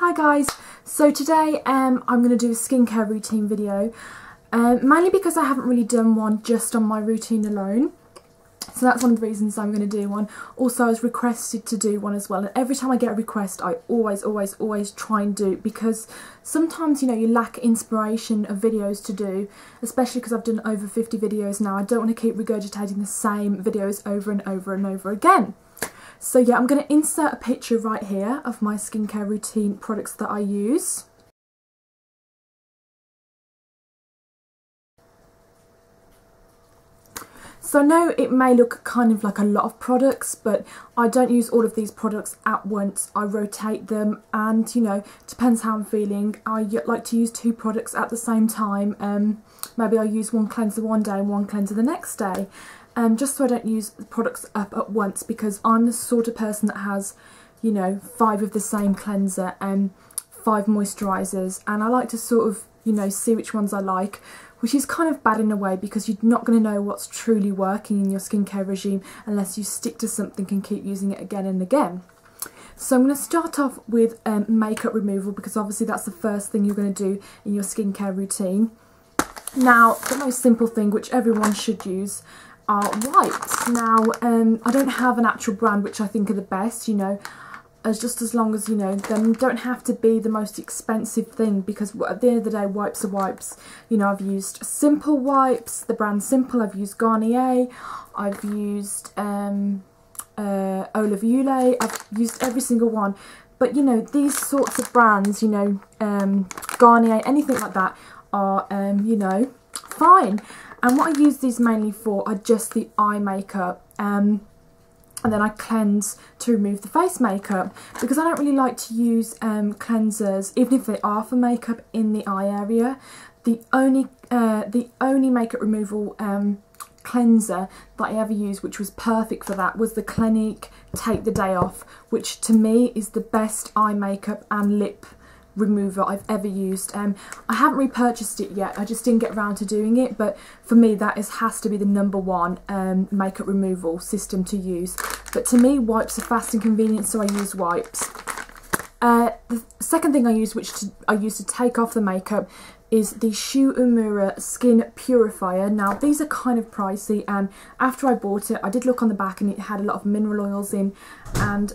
Hi guys, so today I'm going to do a skincare routine video, mainly because I haven't really done one just on my routine alone, so that's one of the reasons I'm going to do one. Also I was requested to do one as well, and every time I get a request I always try and do it, because sometimes, you know, you lack inspiration of videos to do, especially because I've done over 50 videos now. I don't want to keep regurgitating the same videos over and over again. So yeah, I'm going to insert a picture right here of my skincare routine products that I use. So I know it may look kind of like a lot of products, but I don't use all of these products at once. I rotate them, and, you know, depends how I'm feeling. I like to use 2 products at the same time. Maybe I use one cleanser one day and one cleanser the next day. Just so I don't use the products up at once, because I'm the sort of person that has, you know, 5 of the same cleanser and 5 moisturisers, and I like to sort of, you know, see which ones I like, which is kind of bad in a way, because you're not going to know what's truly working in your skincare regime unless you stick to something and keep using it again and again. So I'm going to start off with makeup removal, because obviously that's the first thing you're going to do in your skincare routine. Now, the most simple thing, which everyone should use, are wipes. Now, I don't have an actual brand which I think are the best, you know, as long as, you know, they don't have to be the most expensive thing, because at the end of the day, wipes are wipes. You know, I've used Simple wipes, the brand Simple, I've used Garnier, I've used Olivulé, I've used every single one. But, you know, these sorts of brands, you know, Garnier, anything like that, are, you know, fine. And what I use these mainly for are just the eye makeup, and then I cleanse to remove the face makeup, because I don't really like to use cleansers, even if they are for makeup, in the eye area. The only makeup removal cleanser that I ever used, which was perfect for that, was the Clinique Take the Day Off, which to me is the best eye makeup and lip remover I've ever used. I haven't repurchased it yet, I just didn't get around to doing it, but for me that has to be the #1 makeup removal system to use. But to me, wipes are fast and convenient, so I use wipes. The second thing I use, I use to take off the makeup, is the Shu Uemura Skin Purifier. Now these are kind of pricey, and after I bought it I did look on the back and it had a lot of mineral oils in, and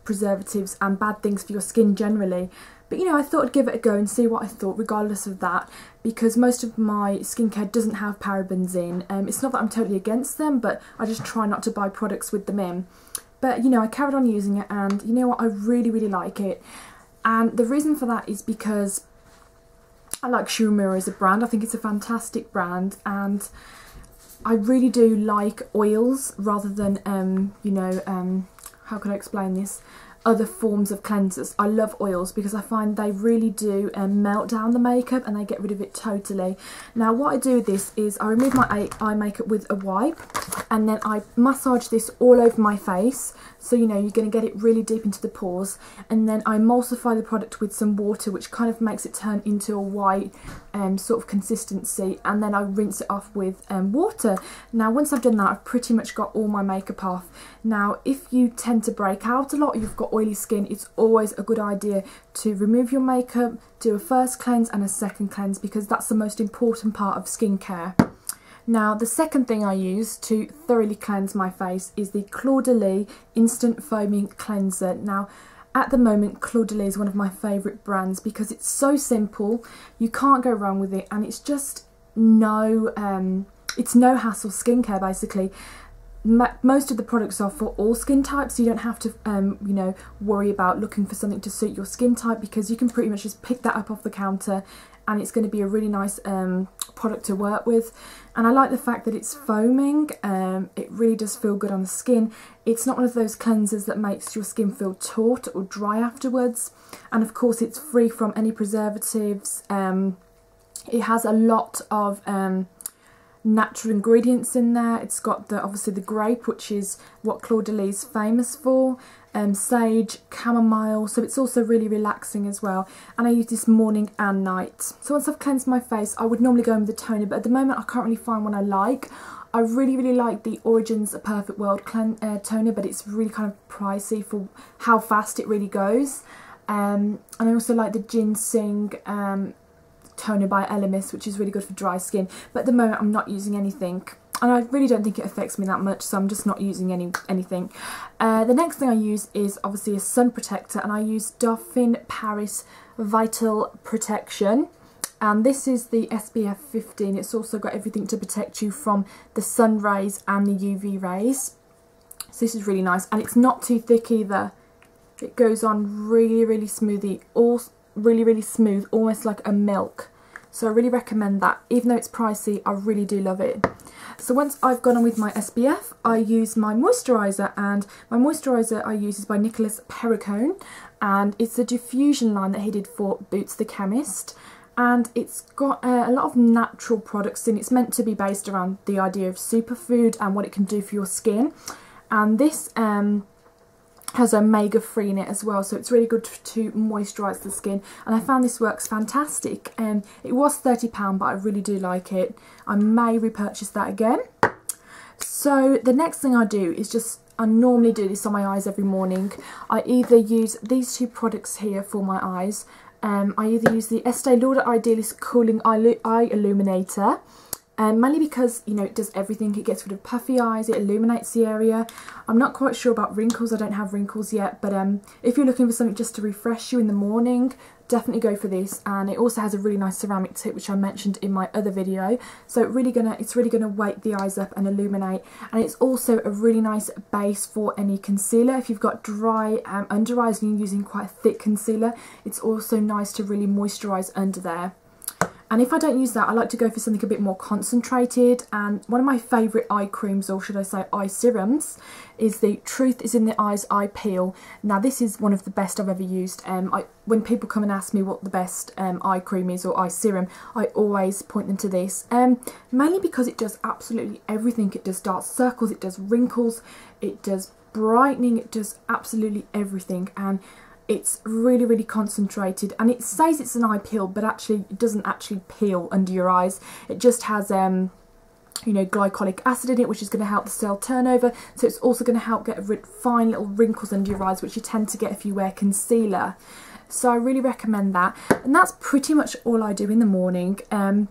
preservatives and bad things for your skin generally. But, you know, I thought I'd give it a go and see what I thought regardless of that, because most of my skincare doesn't have parabens in. It's not that I'm totally against them, but I just try not to buy products with them in. But, you know, I carried on using it, and you know what, I really like it. And the reason for that is because I like Shu Uemura as a brand. I think it's a fantastic brand, and I really do like oils rather than, you know, how can I explain this? Other forms of cleansers. I love oils because I find they really do melt down the makeup and they get rid of it totally. Now what I do with this is I remove my eye makeup with a wipe, and then I massage this all over my face, so you know you're going to get it really deep into the pores, and then I emulsify the product with some water, which kind of makes it turn into a white sort of consistency, and then I rinse it off with water. Now once I've done that, I've pretty much got all my makeup off. Now if you tend to break out a lot, you've got oily skin, it's always a good idea to remove your makeup, do a first cleanse and a second cleanse, because that's the most important part of skincare. Now the second thing I use to thoroughly cleanse my face is the Claudelier Instant Foaming Cleanser. Now at the moment, Claudelier is one of my favourite brands because it's so simple, you can't go wrong with it, and it's just no hassle skincare basically. Most of the products are for all skin types, so you don't have to you know, worry about looking for something to suit your skin type, because you can pretty much just pick that up off the counter and it's going to be a really nice product to work with. And I like the fact that it's foaming. It really does feel good on the skin. It's not one of those cleansers that makes your skin feel taut or dry afterwards, and of course it's free from any preservatives. It has a lot of natural ingredients in there. It's got obviously the grape, which is what Claudelier is famous for, sage, chamomile, so it's also really relaxing as well. And I use this morning and night. So once I've cleansed my face, I would normally go in with a toner, but at the moment I can't really find one I like. I really like the Origins A Perfect World toner, but it's really kind of pricey for how fast it really goes. and I also like the ginseng toner by Elemis, which is really good for dry skin, but at the moment I'm not using anything, and I really don't think it affects me that much, so I'm just not using anything. The next thing I use is obviously a sun protector, and I use Dauphine Paris Vital Protection, and this is the SPF 15. It's also got everything to protect you from the sun rays and the UV rays, so this is really nice, and it's not too thick either. It goes on really smoothly, really smooth, almost like a milk. So I really recommend that. Even though it's pricey, I really do love it. So once I've gone on with my SPF, I use my moisturiser, and my moisturiser I use is by Nicolas Perricone, and it's the diffusion line that he did for Boots the Chemist, and it's got a lot of natural products in. It's meant to be based around the idea of superfood and what it can do for your skin, and this has omega-3 in it as well, so it's really good to moisturise the skin, and I found this works fantastic. It was £30, but I really do like it. I may repurchase that again. So the next thing I do is I normally do this on my eyes every morning. I either use these two products here for my eyes. I either use the Estee Lauder Idealis Cooling Eye Illuminator, mainly because, you know, it does everything. It gets rid of puffy eyes, it illuminates the area. I'm not quite sure about wrinkles, I don't have wrinkles yet, but if you're looking for something just to refresh you in the morning, definitely go for this. And it also has a really nice ceramic tip, which I mentioned in my other video, so it's really gonna wake the eyes up and illuminate. And it's also a really nice base for any concealer. If you've got dry under eyes and you're using quite a thick concealer, it's also nice to really moisturise under there. And if I don't use that, I like to go for something a bit more concentrated, and one of my favourite eye creams, or should I say eye serums, is the Truth Is in the Eyes Eye Peel. Now this is one of the best I've ever used. When people come and ask me what the best eye cream is or eye serum, I always point them to this, mainly because it does absolutely everything. It does dark circles, it does wrinkles, it does brightening, it does absolutely everything, and it's really concentrated, and it says it's an eye peel, but actually it doesn't actually peel under your eyes. It just has you know, glycolic acid in it, which is going to help the cell turnover, so it's also going to help get rid of fine little wrinkles under your eyes, which you tend to get if you wear concealer. So I really recommend that, and that's pretty much all I do in the morning. I'm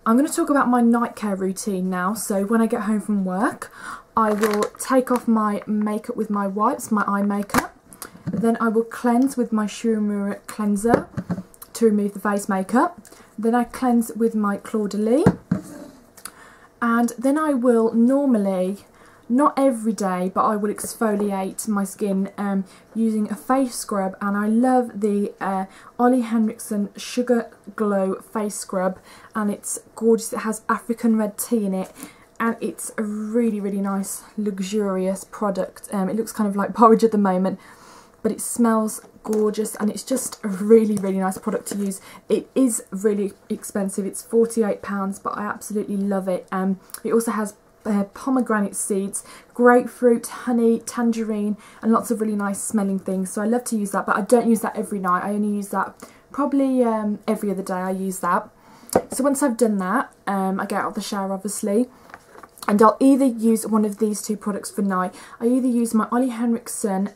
going to talk about my night care routine now. So when I get home from work, I will take off my makeup with my wipes, my eye makeup. Then I will cleanse with my Shu Uemura cleanser to remove the face makeup. Then I cleanse with my Claw de Lys. And then I will normally, not every day, but I will exfoliate my skin using a face scrub. And I love the Ole Henriksen Sugar Glow face scrub, and it's gorgeous. It has African red tea in it, and it's a really nice, luxurious product. It looks kind of like porridge at the moment, but it smells gorgeous, and it's just a really nice product to use. It is really expensive, it's £48, but I absolutely love it. It also has pomegranate seeds, grapefruit, honey, tangerine, and lots of really nice smelling things, so I love to use that, but I don't use that every night. I only use that probably every other day. I use that. So once I've done that, I get out of the shower obviously, and I'll either use one of these two products for night. I either use my Ole Henriksen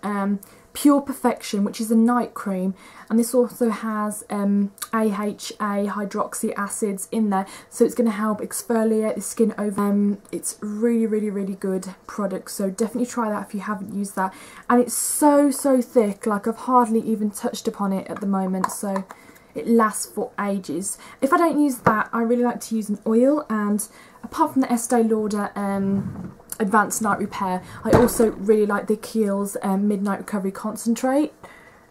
Pure Perfection, which is a night cream, and this also has AHA hydroxy acids in there, so it's going to help exfoliate the skin over. It's really good product, so definitely try that if you haven't used that. And it's so thick, like I've hardly even touched upon it at the moment, so it lasts for ages. If I don't use that, I really like to use an oil, and apart from the Estee Lauder Advanced Night Repair, I also really like the Kiehl's Midnight Recovery Concentrate,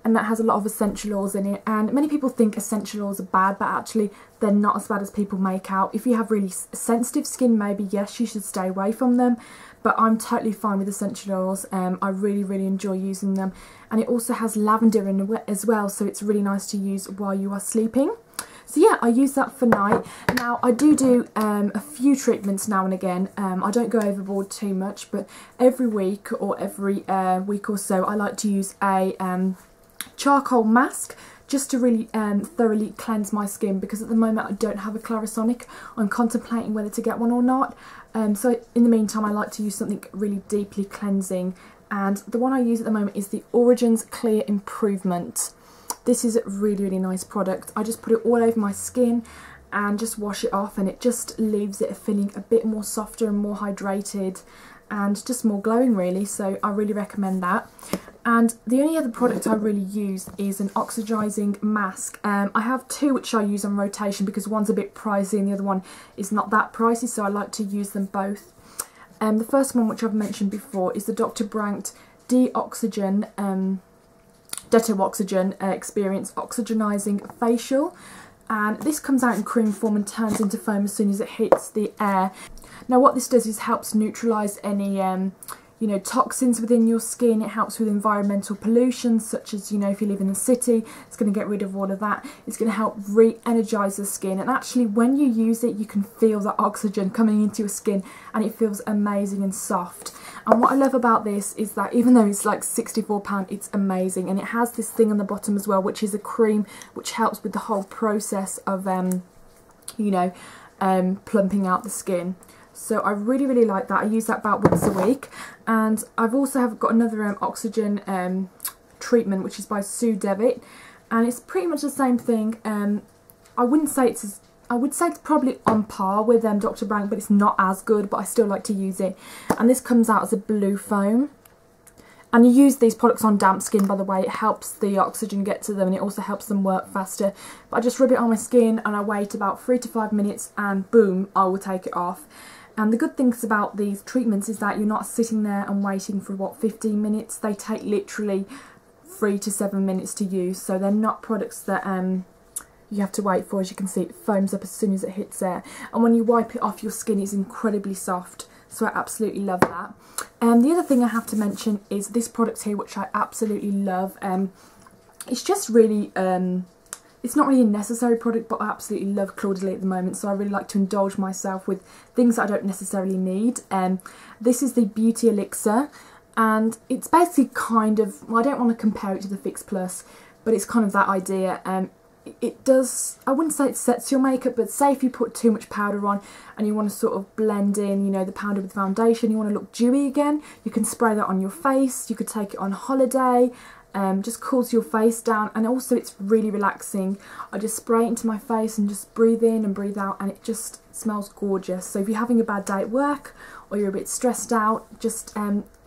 and that has a lot of essential oils in it. And many people think essential oils are bad, but actually they're not as bad as people make out. If you have really sensitive skin, maybe yes, you should stay away from them, but I'm totally fine with essential oils. I really enjoy using them, and it also has lavender in it as well, so it's really nice to use while you are sleeping. So yeah, I use that for night. Now I do a few treatments now and again. I don't go overboard too much, but every week or every week or so I like to use a charcoal mask, just to really thoroughly cleanse my skin, because at the moment I don't have a Clarisonic. I'm contemplating whether to get one or not. So in the meantime I like to use something really deeply cleansing, and the one I use at the moment is the Origins Clear Improvement. this is a really, really nice product. I just put it all over my skin and just wash it off, and it just leaves it feeling a bit more softer and more hydrated and just more glowing really, so I really recommend that. And the only other product I really use is an oxygenizing mask. I have two which I use on rotation because one's a bit pricey and the other one is not that pricey, so I like to use them both. The first one, which I've mentioned before, is the Dr. Brandt Deoxygen Detoxygen Experience Oxygenizing Facial. And this comes out in cream form and turns into foam as soon as it hits the air. Now what this does is helps neutralise any you know, toxins within your skin. It helps with environmental pollution, such as, you know, if you live in the city, it's going to get rid of all of that. It's going to help re-energise the skin, and actually when you use it you can feel that oxygen coming into your skin and it feels amazing and soft. And what I love about this is that even though it's like £64, it's amazing, and it has this thing on the bottom as well, which is a cream which helps with the whole process of you know, plumping out the skin. So I really, really like that. I use that about once a week. And I've also got another oxygen treatment, which is by Sue Devitt, and it's pretty much the same thing. I wouldn't say it's I would say it's probably on par with Dr. Brandt, but it's not as good, but I still like to use it. And this comes out as a blue foam. And you use these products on damp skin, by the way. It helps the oxygen get to them, and it also helps them work faster. But I just rub it on my skin and I wait about 3 to 5 minutes and boom, I will take it off. And the good things about these treatments is that you're not sitting there and waiting for, what, 15 minutes? They take literally 3 to 7 minutes to use. So they're not products that you have to wait for. As you can see, it foams up as soon as it hits there. And when you wipe it off, your skin is incredibly soft. So I absolutely love that. The other thing I have to mention is this product here, which I absolutely love. It's just really, it's not really a necessary product, but I absolutely love Claudely at the moment. So I really like to indulge myself with things that I don't necessarily need. This is the Beauty Elixir, and it's basically kind of, well, I don't want to compare it to the Fix Plus, but it's kind of that idea. It does, I wouldn't say it sets your makeup, but say if you put too much powder on and you want to sort of blend in, you know, the powder with foundation, you want to look dewy again, you can spray that on your face. You could take it on holiday, just cools your face down, and also it's really relaxing. I just spray it into my face and just breathe in and breathe out, and it just smells gorgeous. So if you're having a bad day at work or you're a bit stressed out, just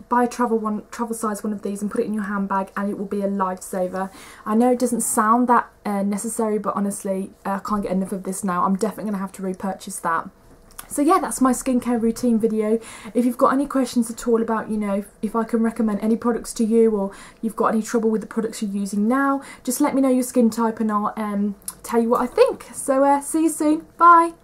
buy a travel size one of these and put it in your handbag, and it will be a lifesaver. I know it doesn't sound that necessary, but honestly, I can't get enough of this now. I'm definitely going to have to repurchase that. So yeah, that's my skincare routine video. If you've got any questions at all about, you know, if I can recommend any products to you, or you've got any trouble with the products you're using now, just let me know your skin type and I'll tell you what I think. So see you soon. Bye.